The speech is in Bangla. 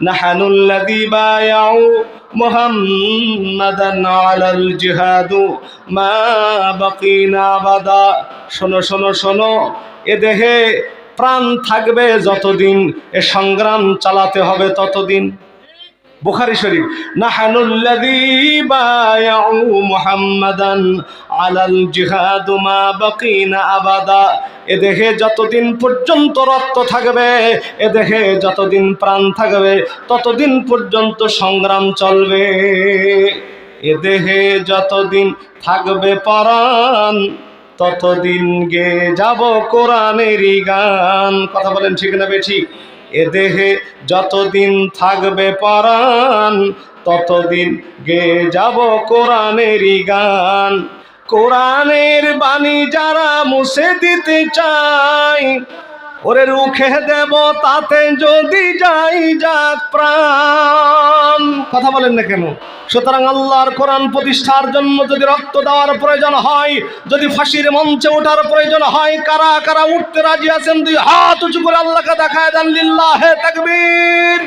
নাহানুল্লাযী বায়াউ মুহাম্মাদান আলাল জিহাদ মা বাকিনা আবাদা। শোনো শোনো শোনো, এ দেহে প্রাণ থাকবে যতদিন, এ সংগ্রাম চালাতে হবে ততদিন। বুখারী শরীফ, নাহানুল্লাযী বায়াউ মুহাম্মাদান আলাল জিহাদ মা বাকিনা আবাদা। এ দেহে যতদিন পর্যন্ত রক্ত থাকবে, এ দেহে যতদিন প্রাণ থাকবে, ততদিন পর্যন্ত সংগ্রাম চলবে। এ দেহে যতদিন থাকবে প্রাণ, ততদিন গে যাব কোরআনেরই গান। কথা বলেন ঠিক না বেঠিক? এ দেহে যতদিন থাকবে প্রাণ, ততদিন গে যাব কোরআনেরই গান। কোরআনের বাণী যারা মুছে দিতে চায়, ওরে রুখে দেব তাতে যদি যাই যাক প্রাণ। কথা বলেন না কেন? সুতরাং আল্লাহর কোরআন প্রতিষ্ঠার জন্য যদি রক্ত দেওয়ার প্রয়োজন হয়, যদি ফাঁসির মঞ্চে ওঠার প্রয়োজন হয়, কারা কারা উঠতে রাজি আছেন? দুই হাত উঁচু করে আল্লাহকে দেখায় দেন, লিল্লাহে তাকবীর।